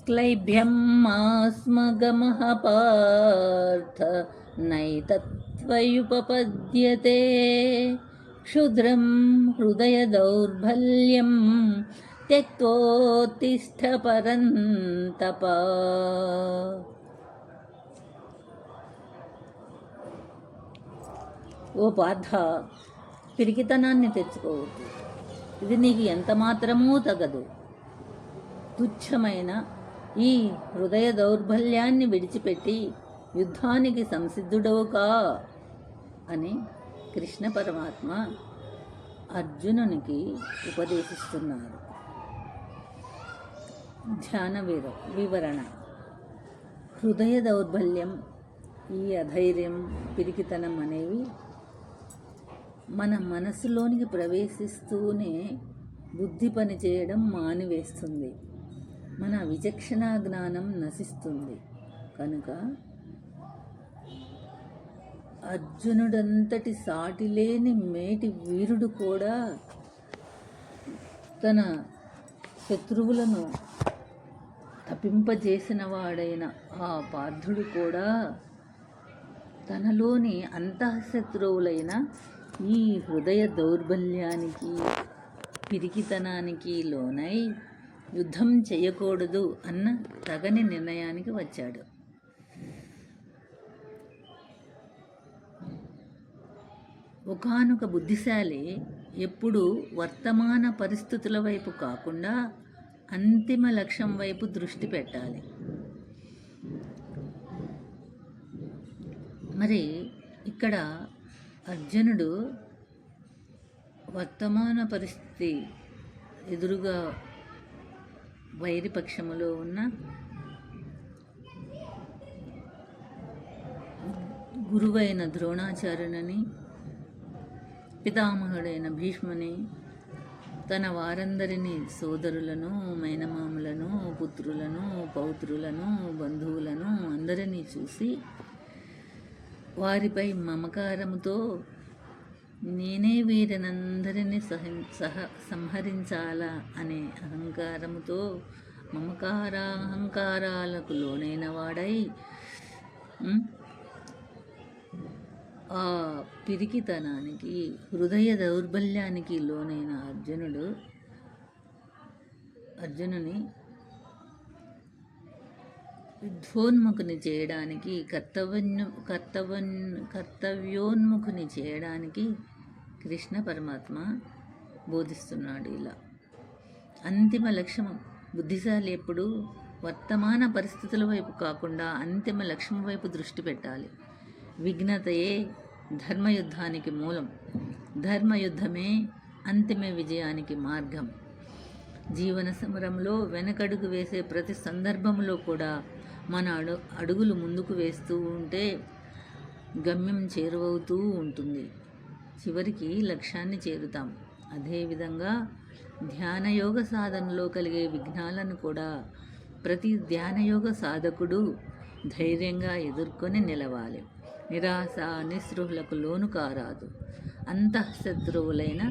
क्लैभ्यं मास्मगमः पार्थ नैतत्त्वयुपपद्यते क्षुद्रं हृदयदौर्बल्यं त्यक्त्वोत्तिष्ठ परन्तप. ఓ పార్థ, పిరికితనాన్ని తెచ్చుకోవద్దు. ఇది నీకు ఎంత మాత్రమూ తగదు. తుచ్చమైన ఈ హృదయ దౌర్బల్యాన్ని విడిచిపెట్టి యుద్ధానికి సంసిద్ధుడవు కా అని కృష్ణ పరమాత్మ అర్జునునికి ఉపదేశిస్తున్నారు. ధ్యాన వివరణ. హృదయ దౌర్బల్యం, ఈ అధైర్యం, పిరికితనం అనేవి మన మనసులోనికి ప్రవేశిస్తూనే బుద్ధి పనిచేయడం మానివేస్తుంది. మన విచక్షణ జ్ఞానం నశిస్తుంది. కనుక అర్జునుడంతటి సాటిలేని మేటి వీరుడు కూడా, తన శత్రువులను తప్పింపజేసిన వాడైన ఆ పార్థుడు కూడా తనలోని అంతఃశత్రువులైన ఈ హృదయ దౌర్బల్యానికి, పిరికితనానికి లోనై యుద్ధం చేయకూడదు అన్న తగని నిర్ణయానికి వచ్చాడు. ఒకానొక బుద్ధిశాలి ఎప్పుడు వర్తమాన పరిస్థితుల వైపు కాకుండా అంతిమ లక్ష్యం వైపు దృష్టి పెట్టాలి. మరి ఇక్కడ అర్జునుడు వర్తమాన పరిస్థితి ఎదురుగా వైరిపక్షములో ఉన్న గురువైన ద్రోణాచార్యుని, పితామహుడైన భీష్ముని, తన వారందరినీ సోదరులను, మేనమాములను, పుత్రులను, పౌత్రులను, బంధువులను అందరినీ చూసి వారిపై మమకారముతో నేనే వీరినందరినీ సంహరించాలా అనే అహంకారముతో, అహంకారాలకు లోనైన వాడై ఆ పిరికితనానికి, హృదయ దౌర్బల్యానికి లోనైన అర్జునుని యుద్ధోన్ముఖుని చేయడానికి, కర్తవ్యోన్ముఖుని చేయడానికి కృష్ణ పరమాత్మ బోధిస్తున్నాడు. ఇలా అంతిమ లక్ష్యం, బుద్ధిశాలి ఎప్పుడు వర్తమాన పరిస్థితుల వైపు కాకుండా అంతిమ లక్ష్యం వైపు దృష్టి పెట్టాలి. విఘ్నతయే ధర్మయుద్ధానికి మూలం, ధర్మయుద్ధమే అంతిమ విజయానికి మార్గం. జీవన సమరంలో వెనకడుగు వేసే ప్రతి సందర్భంలో కూడా మన అడుగులు ముందుకు వేస్తూ ఉంటే గమ్యం చేరువవుతూ ఉంటుంది. చివరికి లక్ష్యాన్ని చేరుతాం. అదేవిధంగా ధ్యానయోగ సాధనలో కలిగే విఘ్నాలను కూడా ప్రతి ధ్యానయోగ సాధకుడు ధైర్యంగా ఎదుర్కొని నిలవాలి. నిరాశ నిస్పృహలకు లోను కారాదు. అంతఃశత్రువులైన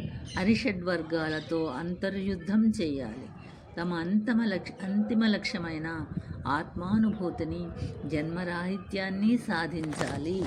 అరిషడ్వర్గాలతో అంతర్యుద్ధం చేయాలి. తమ అంతిమ లక్ష్యమైన ఆత్మానుభూతిని, జన్మరాహిత్యాన్ని సాధించాలి.